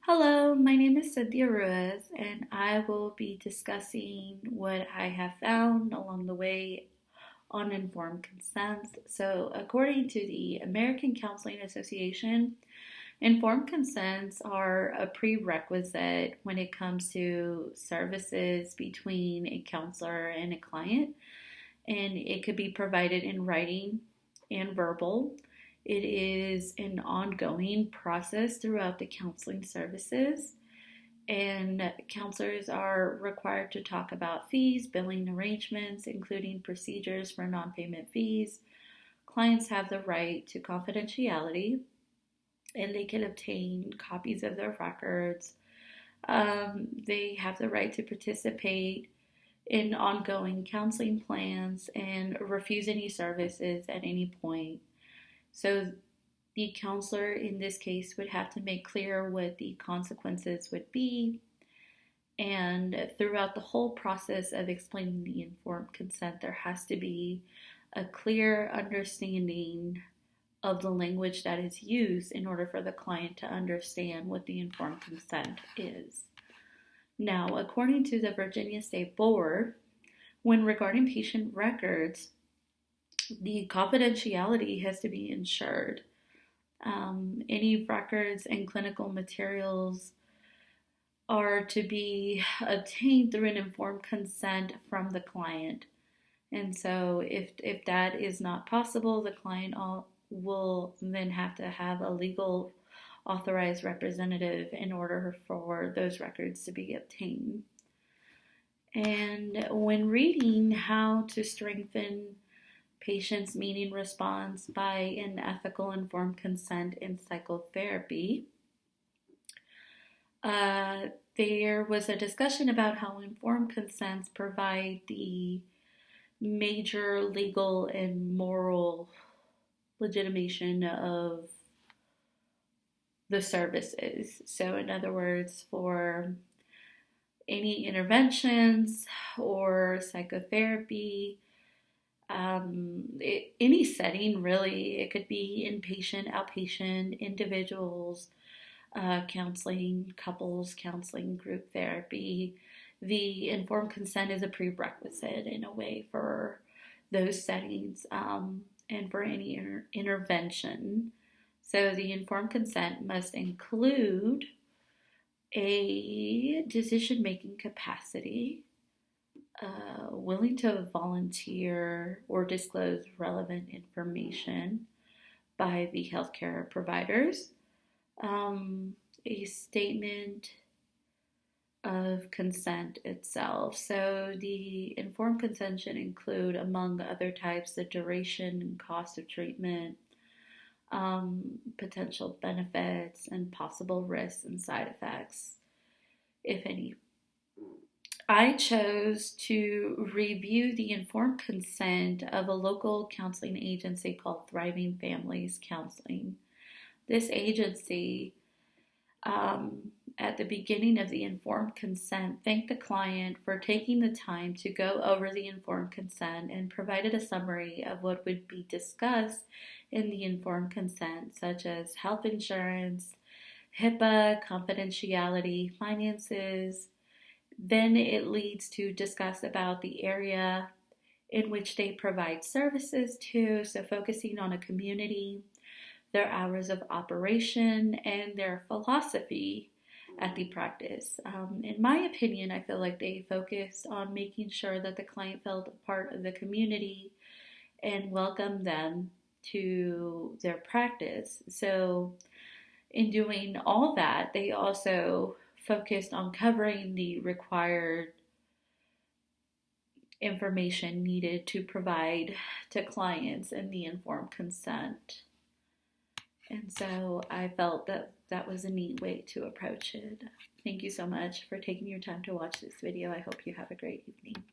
Hello, my name is Cynthia Ruiz, and I will be discussing what I have found along the way on informed consent. So, according to the American Counseling Association, informed consents are a prerequisite when it comes to services between a counselor and a client, and it could be provided in writing and verbal. It is an ongoing process throughout the counseling services, and counselors are required to talk about fees, billing arrangements, including procedures for non payment fees. Clients have the right to confidentiality and they can obtain copies of their records. They have the right to participate in ongoing counseling plans and refuse any services at any point. So the counselor in this case would have to make clear what the consequences would be. And throughout the whole process of explaining the informed consent, there has to be a clear understanding of the language that is used in order for the client to understand what the informed consent is. Now, according to the Virginia State Board, when regarding patient records, the confidentiality has to be ensured. Any records and clinical materials are to be obtained through an informed consent from the client. And so if that is not possible, the client will then have to have a legal authorized representative in order for those records to be obtained. And when reading how to strengthen patients' meaning response by an ethical informed consent in psychotherapy, there was a discussion about how informed consents provide the major legal and moral legitimation of the services. So, in other words, for any interventions or psychotherapy, any setting really, it could be inpatient, outpatient, individuals, counseling, couples counseling, group therapy. The informed consent is a prerequisite in a way for those settings and for any intervention. So the informed consent must include a decision-making capacity, willing to volunteer or disclose relevant information by the healthcare providers, a statement of consent itself. So the informed consent should include, among other types, the duration and cost of treatment, potential benefits, and possible risks and side effects, if any. I chose to review the informed consent of a local counseling agency called Thriving Families Counseling. This agency, at the beginning of the informed consent, thanked the client for taking the time to go over the informed consent and provided a summary of what would be discussed in the informed consent, such as health insurance, HIPAA, confidentiality, finances. Then it leads to discuss about the area in which they provide services to, so focusing on a community, their hours of operation, and their philosophy at the practice. In my opinion, I feel like they focused on making sure that the client felt a part of the community and welcomed them to their practice. So in doing all that, they also focused on covering the required information needed to provide to clients in the informed consent. And so I felt that that was a neat way to approach it. Thank you so much for taking your time to watch this video. I hope you have a great evening.